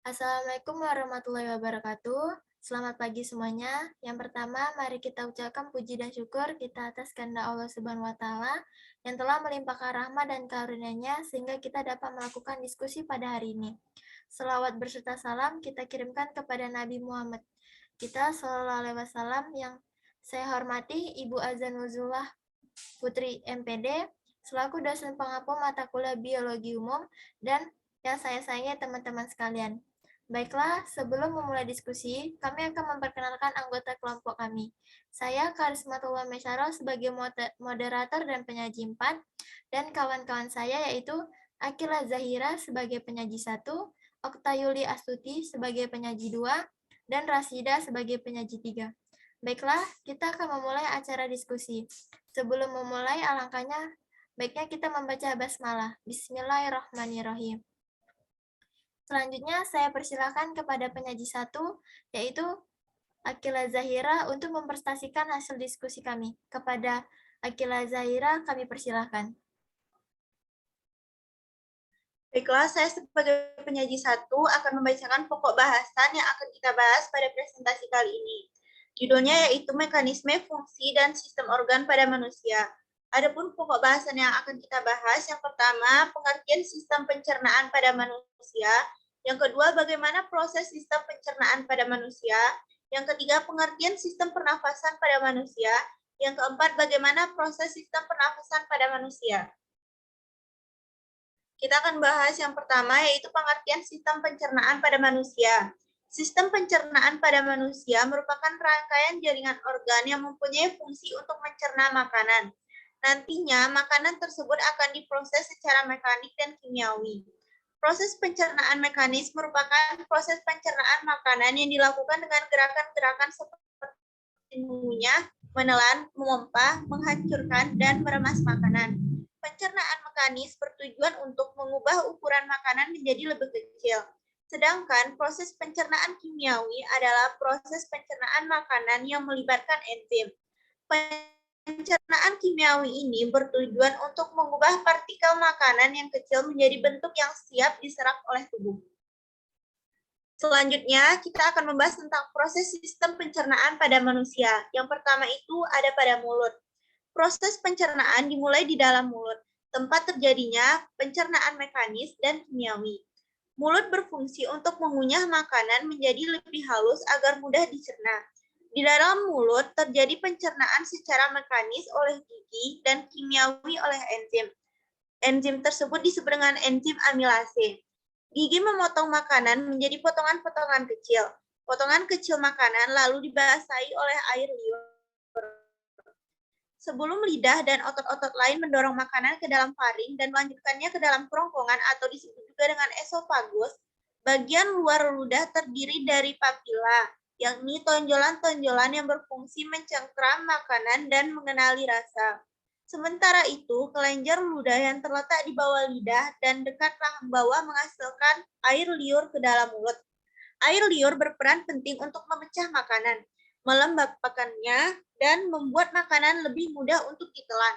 Assalamualaikum warahmatullahi wabarakatuh. Selamat pagi semuanya. Yang pertama, mari kita ucapkan puji dan syukur kita atas kehendak Allah Subhanahu wa taala yang telah melimpahkan rahmat dan karunia-Nya sehingga kita dapat melakukan diskusi pada hari ini. Selawat berserta salam kita kirimkan kepada Nabi Muhammad kita Shallallahu alaihi wasallam yang saya hormati Ibu Azanuzullah Putri MPD selaku dosen pengampu mata kuliah biologi umum dan yang saya sayangi teman-teman sekalian. Baiklah, sebelum memulai diskusi, kami akan memperkenalkan anggota kelompok kami. Saya Karismatullah Mesyaro sebagai moderator dan penyaji 4, dan kawan-kawan saya yaitu Akila Zahira sebagai penyaji 1, Oktayuli Astuti sebagai penyaji 2, dan Rasida sebagai penyaji 3. Baiklah, kita akan memulai acara diskusi. Sebelum memulai, alangkahnya baiknya kita membaca basmalah. Bismillahirrahmanirrahim. Selanjutnya saya persilakan kepada penyaji 1, yaitu Akila Zahira untuk mempresentasikan hasil diskusi kami. Kepada Akila Zahira kami persilakan. Baiklah, saya sebagai penyaji 1 akan membacakan pokok bahasan yang akan kita bahas pada presentasi kali ini. Judulnya yaitu mekanisme, fungsi, dan sistem organ pada manusia. Adapun pokok bahasan yang akan kita bahas, yang pertama, pengertian sistem pencernaan pada manusia. Yang kedua, bagaimana proses sistem pencernaan pada manusia. Yang ketiga, pengertian sistem pernafasan pada manusia. Yang keempat, bagaimana proses sistem pernafasan pada manusia. Kita akan bahas yang pertama, yaitu pengertian sistem pencernaan pada manusia. Sistem pencernaan pada manusia merupakan rangkaian jaringan organ yang mempunyai fungsi untuk mencerna makanan. Nantinya, makanan tersebut akan diproses secara mekanik dan kimiawi. Proses pencernaan mekanis merupakan proses pencernaan makanan yang dilakukan dengan gerakan-gerakan seperti mengunyah, menelan, memompa, menghancurkan, dan meremas makanan. Pencernaan mekanis bertujuan untuk mengubah ukuran makanan menjadi lebih kecil. Sedangkan proses pencernaan kimiawi adalah proses pencernaan makanan yang melibatkan enzim. Pencernaan kimiawi ini bertujuan untuk mengubah partikel makanan yang kecil menjadi bentuk yang siap diserap oleh tubuh. Selanjutnya, kita akan membahas tentang proses sistem pencernaan pada manusia. Yang pertama itu ada pada mulut. Proses pencernaan dimulai di dalam mulut, tempat terjadinya pencernaan mekanis dan kimiawi. Mulut berfungsi untuk mengunyah makanan menjadi lebih halus agar mudah dicerna. Di dalam mulut terjadi pencernaan secara mekanis oleh gigi dan kimiawi oleh enzim. Enzim tersebut disebut dengan enzim amilase. Gigi memotong makanan menjadi potongan-potongan kecil. Potongan kecil makanan lalu dibasahi oleh air liur. Sebelum lidah dan otot-otot lain mendorong makanan ke dalam faring dan melanjutkannya ke dalam kerongkongan atau disebut juga dengan esofagus, bagian luar ludah terdiri dari papila, yakni tonjolan-tonjolan yang berfungsi mencengkram makanan dan mengenali rasa. Sementara itu, kelenjar ludah yang terletak di bawah lidah dan dekat rahang bawah menghasilkan air liur ke dalam mulut. Air liur berperan penting untuk memecah makanan, melembabkannya, dan membuat makanan lebih mudah untuk ditelan.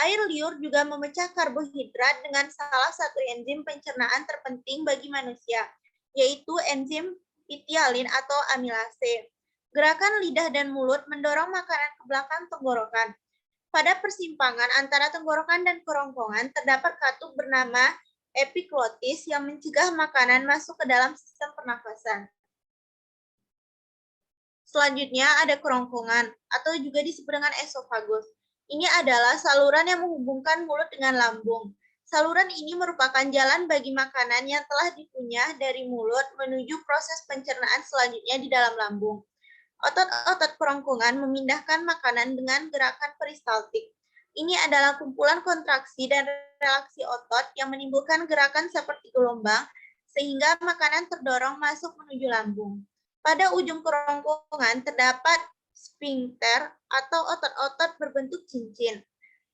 Air liur juga memecah karbohidrat dengan salah satu enzim pencernaan terpenting bagi manusia, yaitu enzim pitialin atau amilase. Gerakan lidah dan mulut mendorong makanan ke belakang tenggorokan. Pada persimpangan antara tenggorokan dan kerongkongan terdapat katup bernama epiglotis yang mencegah makanan masuk ke dalam sistem pernafasan. Selanjutnya ada kerongkongan atau juga disebut dengan esofagus. Ini adalah saluran yang menghubungkan mulut dengan lambung. Saluran ini merupakan jalan bagi makanan yang telah dikunyah dari mulut menuju proses pencernaan selanjutnya di dalam lambung. Otot-otot kerongkongan memindahkan makanan dengan gerakan peristaltik. Ini adalah kumpulan kontraksi dan relaksi otot yang menimbulkan gerakan seperti gelombang, sehingga makanan terdorong masuk menuju lambung. Pada ujung kerongkongan terdapat sphincter atau otot-otot berbentuk cincin.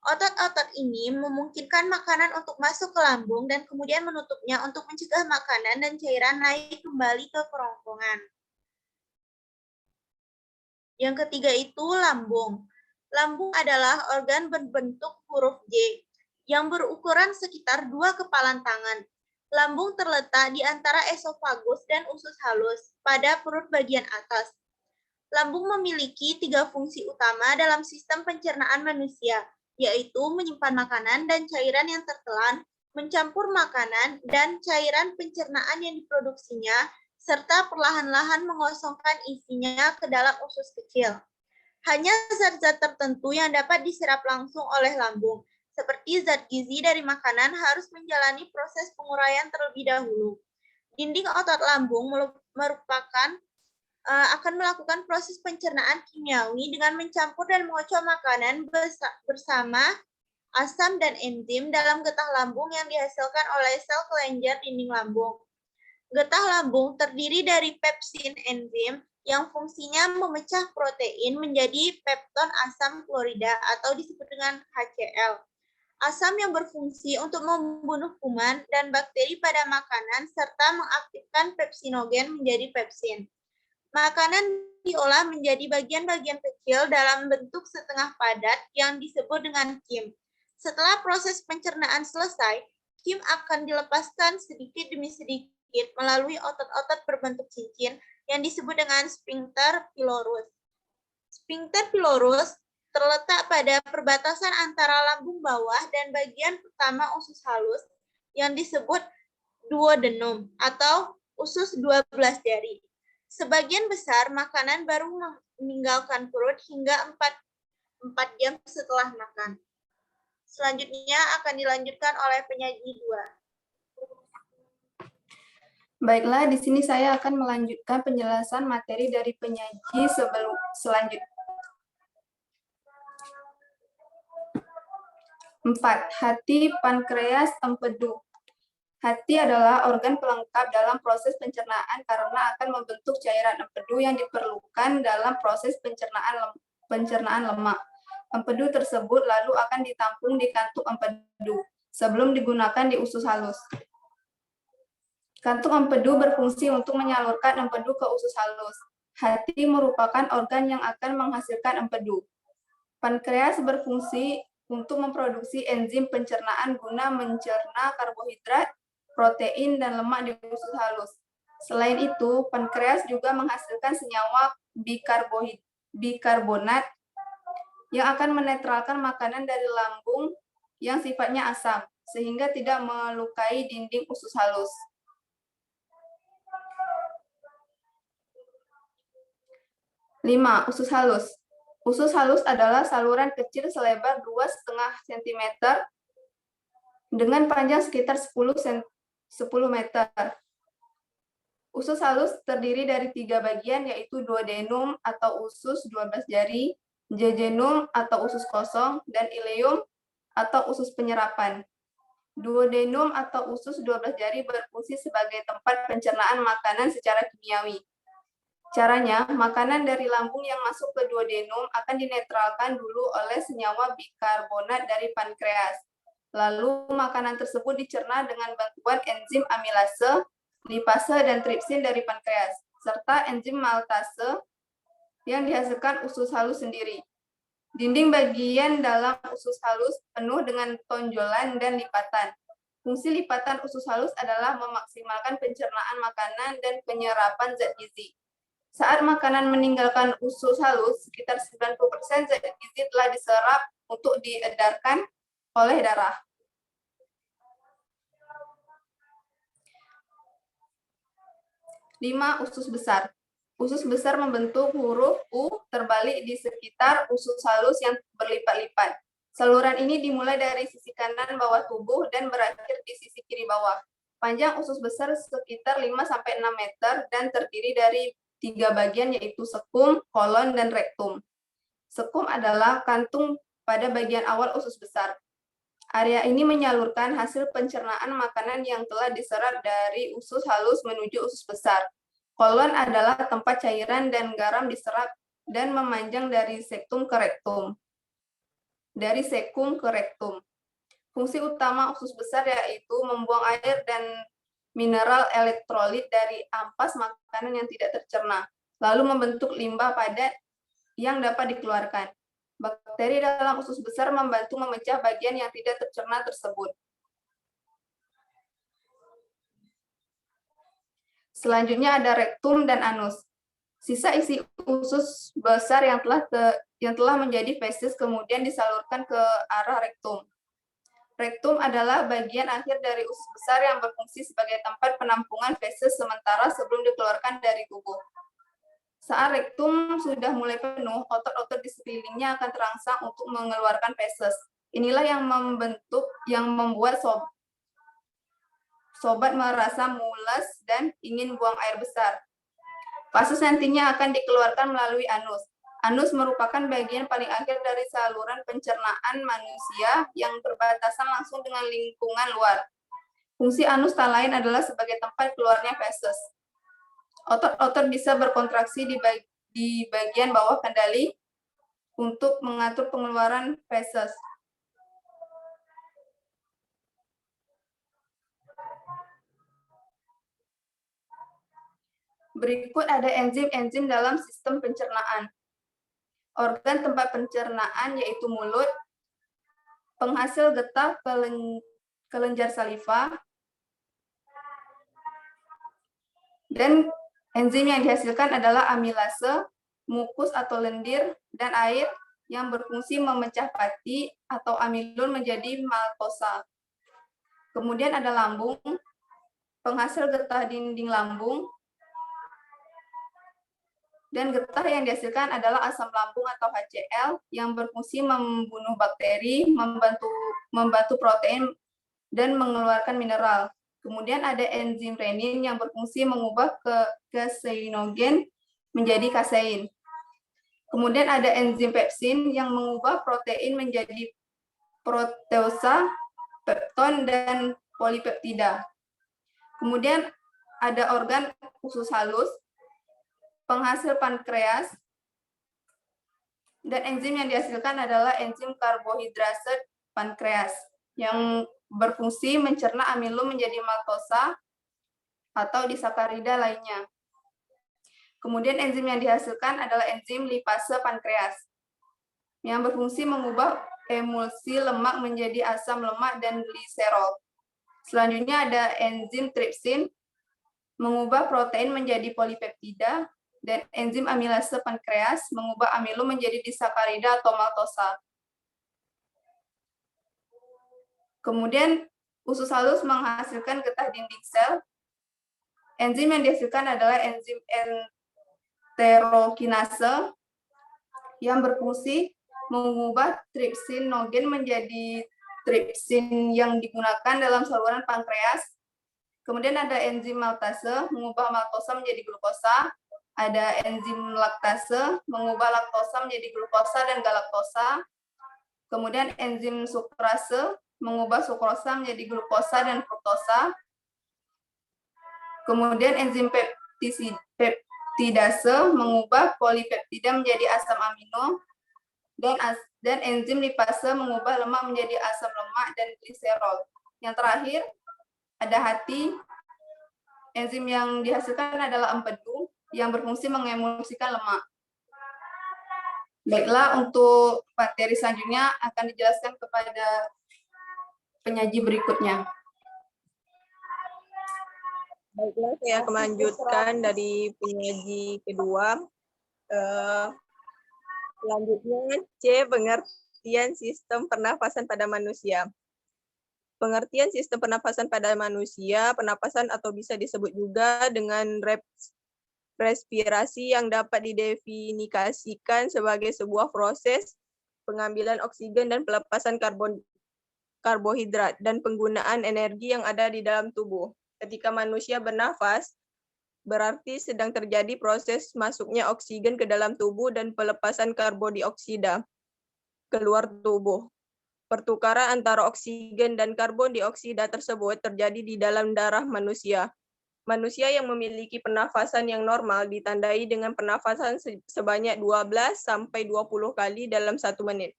Otot-otot ini memungkinkan makanan untuk masuk ke lambung dan kemudian menutupnya untuk mencegah makanan dan cairan naik kembali ke kerongkongan. Yang ketiga itu lambung. Lambung adalah organ berbentuk huruf J yang berukuran sekitar 2 kepalan tangan. Lambung terletak di antara esofagus dan usus halus pada perut bagian atas. Lambung memiliki 3 fungsi utama dalam sistem pencernaan manusia, yaitu menyimpan makanan dan cairan yang tertelan, mencampur makanan dan cairan pencernaan yang diproduksinya, serta perlahan-lahan mengosongkan isinya ke dalam usus kecil. Hanya zat-zat tertentu yang dapat diserap langsung oleh lambung, seperti zat gizi dari makanan harus menjalani proses penguraian terlebih dahulu. Dinding otot lambung akan melakukan proses pencernaan kimiawi dengan mencampur dan mengocok makanan bersama asam dan enzim dalam getah lambung yang dihasilkan oleh sel kelenjar dinding lambung. Getah lambung terdiri dari pepsin enzim yang fungsinya memecah protein menjadi pepton asam klorida atau disebut dengan HCl. Asam yang berfungsi untuk membunuh kuman dan bakteri pada makanan serta mengaktifkan pepsinogen menjadi pepsin. Makanan diolah menjadi bagian-bagian kecil dalam bentuk setengah padat yang disebut dengan kim. Setelah proses pencernaan selesai, kim akan dilepaskan sedikit demi sedikit melalui otot-otot berbentuk cincin yang disebut dengan sphincter pylorus. Sphincter pylorus terletak pada perbatasan antara lambung bawah dan bagian pertama usus halus yang disebut duodenum atau usus 12 jari. Sebagian besar makanan baru meninggalkan perut hingga 4 jam setelah makan. Selanjutnya akan dilanjutkan oleh penyaji 2. Baiklah, di sini saya akan melanjutkan penjelasan materi dari penyaji selanjutnya. 4. Hati, pankreas, empedu. Hati adalah organ pelengkap dalam proses pencernaan karena akan membentuk cairan empedu yang diperlukan dalam proses pencernaan lemak. Empedu tersebut lalu akan ditampung di kantung empedu sebelum digunakan di usus halus. Kantung empedu berfungsi untuk menyalurkan empedu ke usus halus. Hati merupakan organ yang akan menghasilkan empedu. Pankreas berfungsi untuk memproduksi enzim pencernaan guna mencerna karbohidrat, protein, dan lemak di usus halus. Selain itu, pankreas juga menghasilkan senyawa bikarbonat yang akan menetralkan makanan dari lambung yang sifatnya asam, sehingga tidak melukai dinding usus halus. 5. Usus halus. Usus halus adalah saluran kecil selebar 2,5 cm dengan panjang sekitar 10 meter. Usus halus terdiri dari 3 bagian, yaitu duodenum atau usus 12 jari, jejunum atau usus kosong, dan ileum atau usus penyerapan. Duodenum atau usus 12 jari berfungsi sebagai tempat pencernaan makanan secara kimiawi. Caranya, makanan dari lambung yang masuk ke duodenum akan dinetralkan dulu oleh senyawa bikarbonat dari pankreas. Lalu, makanan tersebut dicerna dengan bantuan enzim amilase, lipase, dan tripsin dari pankreas, serta enzim maltase yang dihasilkan usus halus sendiri. Dinding bagian dalam usus halus penuh dengan tonjolan dan lipatan. Fungsi lipatan usus halus adalah memaksimalkan pencernaan makanan dan penyerapan zat gizi. Saat makanan meninggalkan usus halus, sekitar 90% zat gizi telah diserap untuk diedarkan oleh darah. 5. Usus besar. Usus besar membentuk huruf U terbalik di sekitar usus halus yang berlipat-lipat. Saluran ini dimulai dari sisi kanan bawah tubuh dan berakhir di sisi kiri bawah. Panjang usus besar sekitar 5-6 meter dan terdiri dari 3 bagian, yaitu sekum, kolon, dan rektum. Sekum adalah kantung pada bagian awal usus besar. Area ini menyalurkan hasil pencernaan makanan yang telah diserap dari usus halus menuju usus besar. Kolon adalah tempat cairan dan garam diserap dan memanjang dari sektum ke rektum. Fungsi utama usus besar yaitu membuang air dan mineral elektrolit dari ampas makanan yang tidak tercerna, lalu membentuk limbah padat yang dapat dikeluarkan. Bakteri dalam usus besar membantu memecah bagian yang tidak tercerna tersebut. Selanjutnya ada rektum dan anus. Sisa isi usus besar yang telah menjadi feses kemudian disalurkan ke arah rektum. Rektum adalah bagian akhir dari usus besar yang berfungsi sebagai tempat penampungan feses sementara sebelum dikeluarkan dari tubuh. Saat rektum sudah mulai penuh, otot-otot di sekelilingnya akan terangsang untuk mengeluarkan feses. Inilah yang membuat sobat merasa mules dan ingin buang air besar. Feses nantinya akan dikeluarkan melalui anus. Anus merupakan bagian paling akhir dari saluran pencernaan manusia yang berbatasan langsung dengan lingkungan luar. Fungsi anus tak lain adalah sebagai tempat keluarnya feses. Otot-otot bisa berkontraksi di bagian bawah kendali untuk mengatur pengeluaran feses. Berikut ada enzim-enzim dalam sistem pencernaan. Organ tempat pencernaan yaitu mulut, penghasil getah kelenjar saliva, dan enzim yang dihasilkan adalah amilase, mukus atau lendir, dan air yang berfungsi memecah pati atau amilon menjadi maltosa. Kemudian ada lambung, penghasil getah dinding lambung, dan getah yang dihasilkan adalah asam lambung atau HCl yang berfungsi membunuh bakteri, membantu protein, dan mengeluarkan mineral. Kemudian ada enzim renin yang berfungsi mengubah kaseinogen menjadi kasein. Kemudian ada enzim pepsin yang mengubah protein menjadi proteasa, pepton, dan polipeptida. Kemudian ada organ usus halus, penghasil pankreas, dan enzim yang dihasilkan adalah enzim karbohidrase pankreas yang berfungsi mencerna amilum menjadi maltosa atau disakarida lainnya. Kemudian enzim yang dihasilkan adalah enzim lipase pankreas yang berfungsi mengubah emulsi lemak menjadi asam lemak dan gliserol. Selanjutnya ada enzim tripsin mengubah protein menjadi polipeptida, dan enzim amilase pankreas mengubah amilum menjadi disakarida atau maltosa. Kemudian usus halus menghasilkan getah dinding sel. Enzim yang dihasilkan adalah enzim enterokinase yang berfungsi mengubah tripsinogen menjadi tripsin yang digunakan dalam saluran pankreas. Kemudian ada enzim maltase mengubah maltosa menjadi glukosa. Ada enzim laktase mengubah laktosa menjadi glukosa dan galaktosa. Kemudian enzim sukrase mengubah sukrosa menjadi glukosa dan fruktosa. Kemudian enzim peptidase mengubah polipeptida menjadi asam amino, dan enzim lipase mengubah lemak menjadi asam lemak dan gliserol. Yang terakhir ada hati. Enzim yang dihasilkan adalah empedu yang berfungsi mengemulsikan lemak. Baiklah, untuk materi selanjutnya akan dijelaskan kepada penyaji berikutnya. Baiklah, saya akan melanjutkan dari penyaji kedua. Selanjutnya, C. Pengertian sistem pernafasan pada manusia. Pengertian sistem pernafasan pada manusia, pernapasan atau bisa disebut juga dengan respirasi yang dapat didefinisikan sebagai sebuah proses pengambilan oksigen dan pelepasan karbohidrat dan penggunaan energi yang ada di dalam tubuh. Ketika manusia bernafas, berarti sedang terjadi proses masuknya oksigen ke dalam tubuh dan pelepasan karbon dioksida keluar tubuh. Pertukaran antara oksigen dan karbon dioksida tersebut terjadi di dalam darah manusia. Manusia yang memiliki pernafasan yang normal ditandai dengan pernafasan sebanyak 12 sampai 20 kali dalam 1 menit.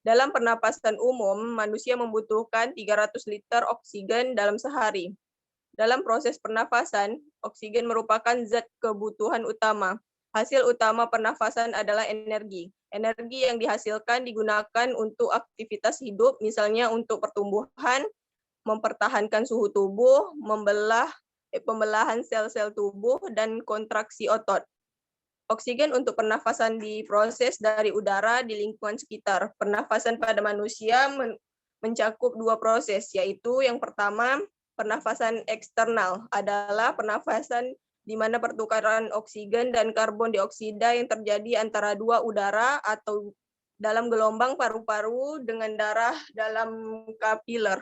Dalam pernapasan umum, manusia membutuhkan 300 liter oksigen dalam sehari. Dalam proses pernafasan, oksigen merupakan zat kebutuhan utama. Hasil utama pernafasan adalah energi. Energi yang dihasilkan digunakan untuk aktivitas hidup, misalnya untuk pertumbuhan, mempertahankan suhu tubuh, membelah pembelahan sel-sel tubuh, dan kontraksi otot. Oksigen untuk pernafasan diproses dari udara di lingkungan sekitar. Pernafasan pada manusia mencakup 2 proses, yaitu yang pertama, pernafasan eksternal adalah pernafasan di mana pertukaran oksigen dan karbon dioksida yang terjadi antara 2 udara atau dalam gelombang paru-paru dengan darah dalam kapiler.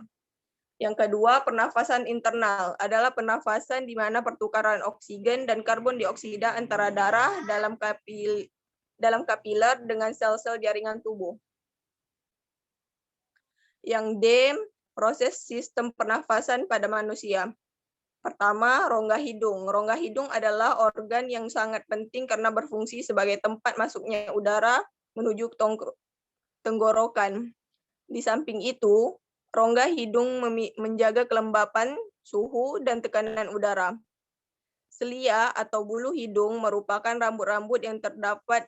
Yang kedua, pernafasan internal adalah pernafasan di mana pertukaran oksigen dan karbon dioksida antara darah dalam kapiler dengan sel-sel jaringan tubuh. Yang D, proses sistem pernafasan pada manusia. Pertama, rongga hidung. Rongga hidung adalah organ yang sangat penting karena berfungsi sebagai tempat masuknya udara menuju tenggorokan. Di samping itu, rongga hidung menjaga kelembapan, suhu, dan tekanan udara. Selia atau bulu hidung merupakan rambut-rambut yang terdapat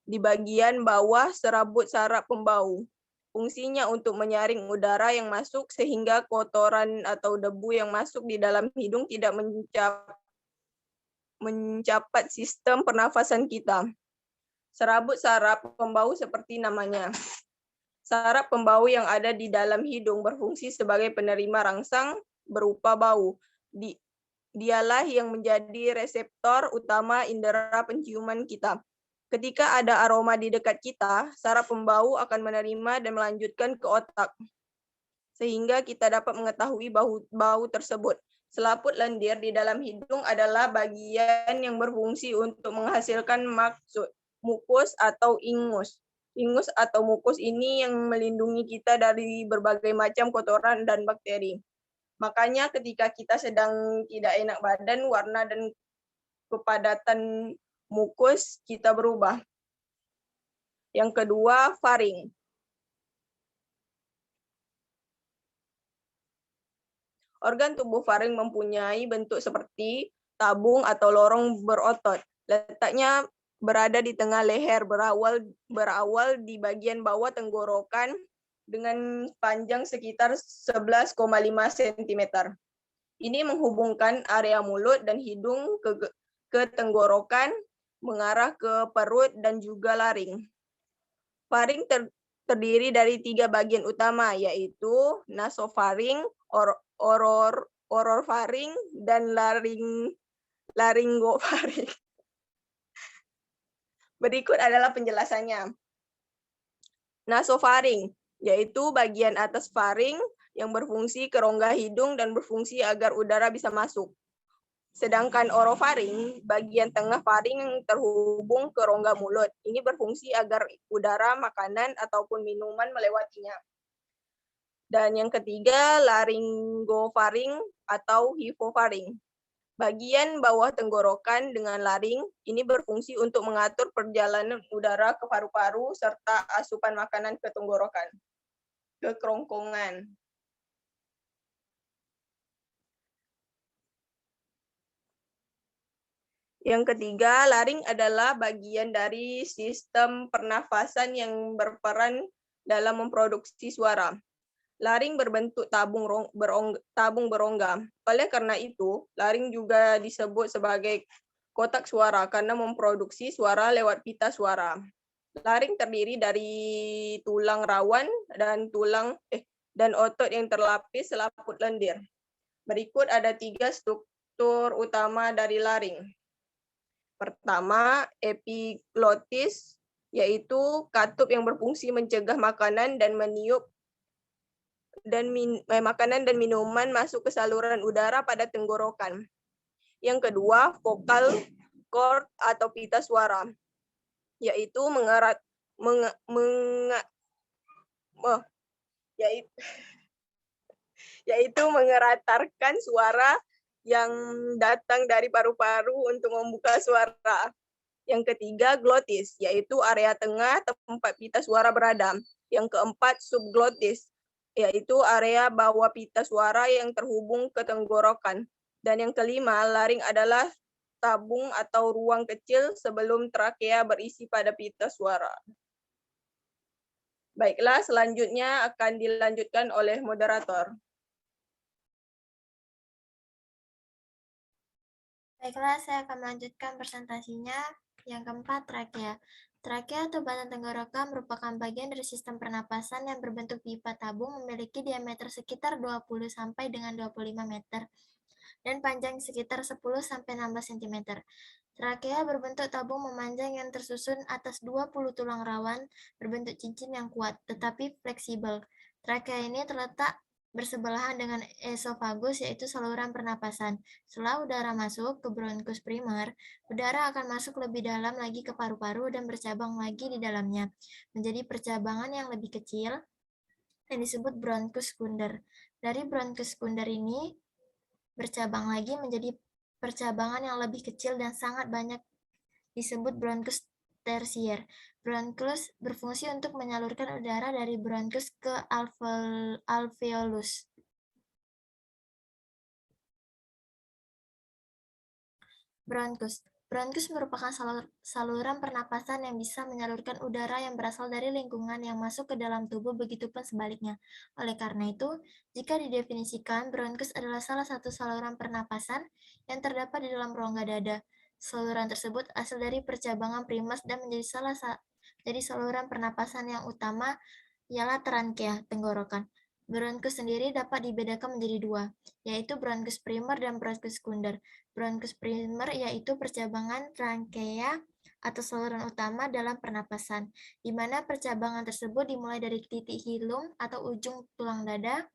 di bagian bawah serabut saraf pembau. Fungsinya untuk menyaring udara yang masuk sehingga kotoran atau debu yang masuk di dalam hidung tidak mencapai sistem pernafasan kita. Serabut saraf pembau seperti namanya. Saraf pembau yang ada di dalam hidung berfungsi sebagai penerima rangsang berupa bau. Dialah yang menjadi reseptor utama indera penciuman kita. Ketika ada aroma di dekat kita, saraf pembau akan menerima dan melanjutkan ke otak, sehingga kita dapat mengetahui bau tersebut. Selaput lendir di dalam hidung adalah bagian yang berfungsi untuk menghasilkan mukus atau ingus. Ingus atau mukus ini yang melindungi kita dari berbagai macam kotoran dan bakteri. Makanya ketika kita sedang tidak enak badan, warna dan kepadatan mukus kita berubah. Yang kedua, faring. Organ tubuh faring mempunyai bentuk seperti tabung atau lorong berotot. Letaknya berada di tengah leher, berawal di bagian bawah tenggorokan dengan panjang sekitar 11,5 cm. Ini menghubungkan area mulut dan hidung ke tenggorokan, mengarah ke perut dan juga laring. Faring terdiri dari 3 bagian utama, yaitu nasofaring, orofaring, dan laryngofaring. Berikut adalah penjelasannya. Nasofaring, yaitu bagian atas faring yang berfungsi ke rongga hidung dan berfungsi agar udara bisa masuk. Sedangkan orofaring, bagian tengah faring yang terhubung ke rongga mulut. Ini berfungsi agar udara, makanan, ataupun minuman melewatinya. Dan yang ketiga, laryngofaring atau hipofaring. Bagian bawah tenggorokan dengan laring ini berfungsi untuk mengatur perjalanan udara ke paru-paru serta asupan makanan ke tenggorokan, ke kerongkongan. Yang ketiga, laring adalah bagian dari sistem pernafasan yang berperan dalam memproduksi suara. Laring berbentuk tabung berongga. Oleh karena itu, laring juga disebut sebagai kotak suara karena memproduksi suara lewat pita suara. Laring terdiri dari tulang rawan dan otot yang terlapis selaput lendir. Berikut ada 3 struktur utama dari laring. Pertama, epiglotis, yaitu katup yang berfungsi mencegah makanan dan meniup makanan dan minuman masuk ke saluran udara pada tenggorokan. Yang kedua, vocal cord atau pita suara, yaitu mengeratarkan suara yang datang dari paru-paru untuk membuka suara. Yang ketiga, glotis, yaitu area tengah tempat pita suara berada. Yang keempat, subglotis, yaitu area bawah pita suara yang terhubung ke tenggorokan. Dan yang kelima, laring adalah tabung atau ruang kecil sebelum trakea berisi pada pita suara. Baiklah, selanjutnya akan dilanjutkan oleh moderator. Baiklah, saya akan melanjutkan presentasinya. Yang keempat, trakea. Trakea atau batang tenggorokan merupakan bagian dari sistem pernapasan yang berbentuk pipa tabung, memiliki diameter sekitar 20 sampai dengan 25 meter dan panjang sekitar 10 sampai 16 cm. Trakea berbentuk tabung memanjang yang tersusun atas 20 tulang rawan berbentuk cincin yang kuat tetapi fleksibel. Trakea ini terletak bersebelahan dengan esofagus, yaitu saluran pernapasan. Setelah udara masuk ke bronkus primer, udara akan masuk lebih dalam lagi ke paru-paru dan bercabang lagi di dalamnya, menjadi percabangan yang lebih kecil yang disebut bronkus sekunder. Dari bronkus sekunder ini bercabang lagi menjadi percabangan yang lebih kecil dan sangat banyak disebut bronkus tersier. Bronkus berfungsi untuk menyalurkan udara dari bronkus ke alveolus. Bronkus. Bronkus merupakan saluran pernapasan yang bisa menyalurkan udara yang berasal dari lingkungan yang masuk ke dalam tubuh, begitupun sebaliknya. Oleh karena itu, jika didefinisikan, bronkus adalah salah satu saluran pernapasan yang terdapat di dalam rongga dada. Saluran tersebut asal dari percabangan primus dan menjadi saluran pernapasan yang utama ialah trankea, tenggorokan. Bronkus sendiri dapat dibedakan menjadi dua, yaitu bronkus primer dan bronkus sekunder. Bronkus primer yaitu percabangan trankea atau saluran utama dalam pernapasan, di mana percabangan tersebut dimulai dari titik hilung atau ujung tulang dada.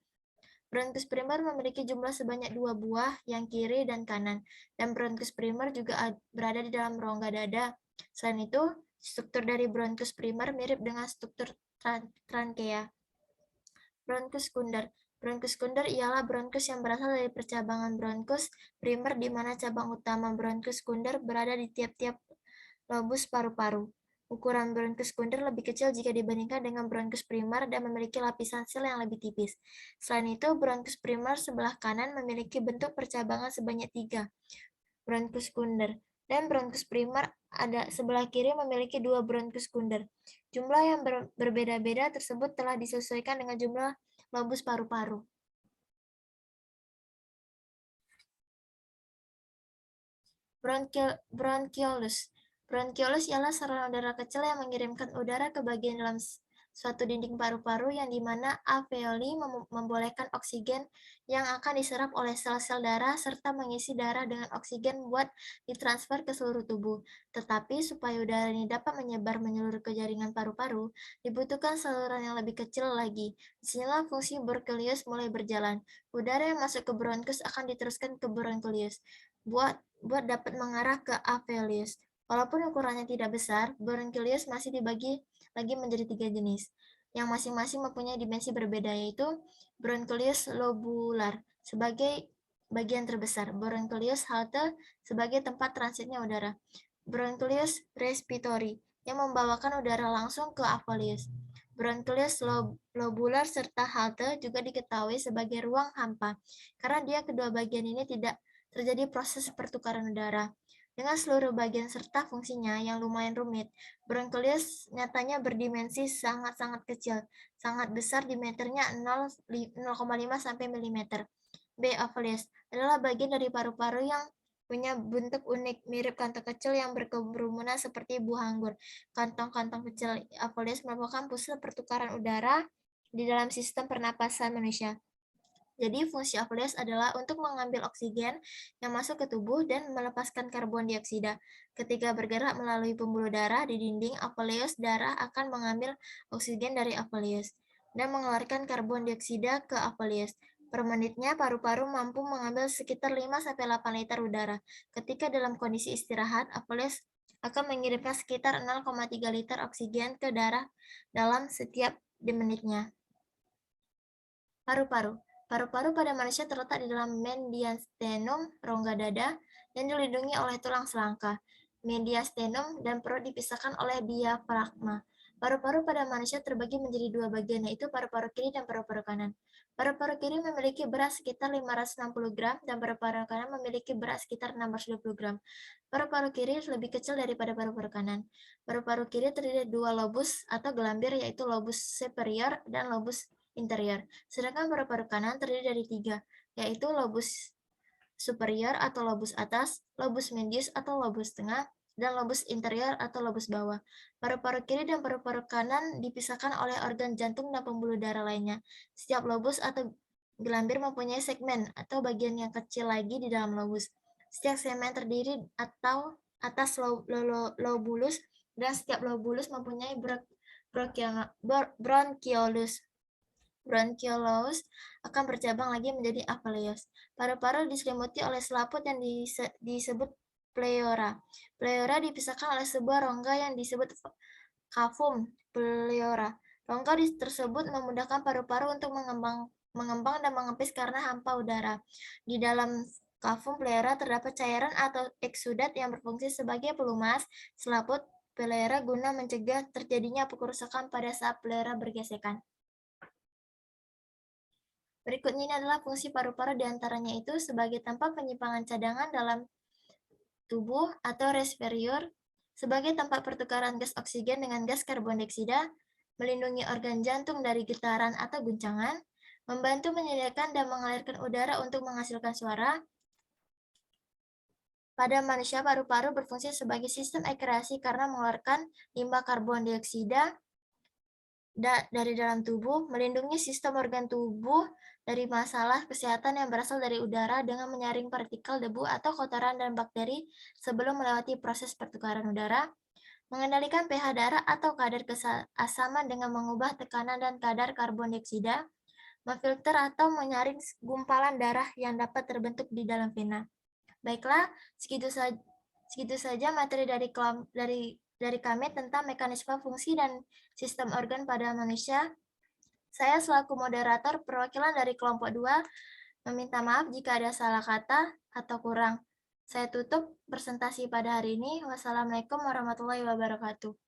Bronkus primer memiliki jumlah sebanyak 2 buah, yang kiri dan kanan, dan bronkus primer juga berada di dalam rongga dada. Selain itu, struktur dari bronkus primer mirip dengan struktur trankea. Bronkus sekunder. Bronkus sekunder ialah bronkus yang berasal dari percabangan bronkus primer, di mana cabang utama bronkus sekunder berada di tiap-tiap lobus paru-paru. Ukuran bronkus sekunder lebih kecil jika dibandingkan dengan bronkus primer dan memiliki lapisan sel yang lebih tipis. Selain itu, bronkus primer sebelah kanan memiliki bentuk percabangan sebanyak 3, bronkus sekunder, dan bronkus primer ada sebelah kiri memiliki 2 bronkus sekunder. Jumlah yang berbeda-beda tersebut telah disesuaikan dengan jumlah lobus paru-paru. Bronkiolus. Bronkiolus ialah saluran udara kecil yang mengirimkan udara ke bagian dalam suatu dinding paru-paru, yang dimana alveoli membolehkan oksigen yang akan diserap oleh sel-sel darah serta mengisi darah dengan oksigen buat ditransfer ke seluruh tubuh. Tetapi supaya udara ini dapat menyebar menyeluruh ke jaringan paru-paru, dibutuhkan saluran yang lebih kecil lagi. Disinilah fungsi bronkiolus mulai berjalan. Udara yang masuk ke bronkus akan diteruskan ke bronkiolus buat dapat mengarah ke alveolus. Walaupun ukurannya tidak besar, bronkiolus masih dibagi lagi menjadi 3 jenis, yang masing-masing mempunyai dimensi berbeda, yaitu bronkiolus lobular sebagai bagian terbesar, bronkiolus halte sebagai tempat transitnya udara, bronkiolus respiratory yang membawakan udara langsung ke alveolus. Bronkiolus lobular serta halte juga diketahui sebagai ruang hampa, karena dia kedua bagian ini tidak terjadi proses pertukaran udara. Dengan seluruh bagian serta fungsinya yang lumayan rumit, bronkiolus nyatanya berdimensi sangat-sangat kecil, sangat besar, diameternya 0,5 sampai mm. B. Alveolus adalah bagian dari paru-paru yang punya bentuk unik, mirip kantong kecil yang berkerumunan seperti buah anggur. Kantong-kantong kecil alveolus merupakan pusat pertukaran udara di dalam sistem pernapasan manusia. Jadi fungsi alveolus adalah untuk mengambil oksigen yang masuk ke tubuh dan melepaskan karbon dioksida. Ketika bergerak melalui pembuluh darah di dinding alveolus, darah akan mengambil oksigen dari alveolus dan mengeluarkan karbon dioksida ke alveolus. Per menitnya, paru-paru mampu mengambil sekitar 5-8 liter udara. Ketika dalam kondisi istirahat, alveolus akan mengirimkan sekitar 0,3 liter oksigen ke darah dalam setiap menitnya. Paru-paru. Paru-paru pada manusia terletak di dalam mediastinum, rongga dada, yang dilindungi oleh tulang selangka. Mediastinum dan perut dipisahkan oleh diafragma. Paru-paru pada manusia terbagi menjadi 2 bagian, yaitu paru-paru kiri dan paru-paru kanan. Paru-paru kiri memiliki berat sekitar 560 gram dan paru-paru kanan memiliki berat sekitar 620 gram. Paru-paru kiri lebih kecil daripada paru-paru kanan. Paru-paru kiri terdiri dari 2 lobus atau gelambir, yaitu lobus superior dan lobus interior. Sedangkan paru-paru kanan terdiri dari 3, yaitu lobus superior atau lobus atas, lobus medius atau lobus tengah, dan lobus interior atau lobus bawah. Paru-paru kiri dan paru-paru kanan dipisahkan oleh organ jantung dan pembuluh darah lainnya. Setiap lobus atau gelambir mempunyai segmen atau bagian yang kecil lagi di dalam lobus. Setiap segmen terdiri atau atas lobulus, dan setiap lobulus mempunyai bronchiolus. Bronchiolus akan bercabang lagi menjadi apeleus. Paru-paru diselimuti oleh selaput yang disebut pleura. Pleura dipisahkan oleh sebuah rongga yang disebut cavum pleura. Rongga tersebut memudahkan paru-paru untuk mengembang dan mengempis karena hampa udara. Di dalam cavum pleura terdapat cairan atau eksudat yang berfungsi sebagai pelumas selaput pleura guna mencegah terjadinya kerusakan pada saat pleura bergesekan. Berikutnya ini adalah fungsi paru-paru diantaranya itu sebagai tempat penyimpangan cadangan dalam tubuh atau reservoir, sebagai tempat pertukaran gas oksigen dengan gas karbon dioksida, melindungi organ jantung dari getaran atau guncangan, membantu menyediakan dan mengalirkan udara untuk menghasilkan suara. Pada manusia, paru-paru berfungsi sebagai sistem ekreasi karena mengeluarkan limbah karbon dioksida dari dalam tubuh, melindungi sistem organ tubuh dari masalah kesehatan yang berasal dari udara dengan menyaring partikel debu atau kotoran dan bakteri sebelum melewati proses pertukaran udara, mengendalikan pH darah atau kadar keasaman dengan mengubah tekanan dan kadar karbon dioksida, memfilter atau menyaring gumpalan darah yang dapat terbentuk di dalam vena. Baiklah, segitu saja materi dari kami tentang mekanisme fungsi dan sistem organ pada manusia. Saya selaku moderator perwakilan dari kelompok 2 meminta maaf jika ada salah kata atau kurang. Saya tutup presentasi pada hari ini. Wassalamualaikum warahmatullahi wabarakatuh.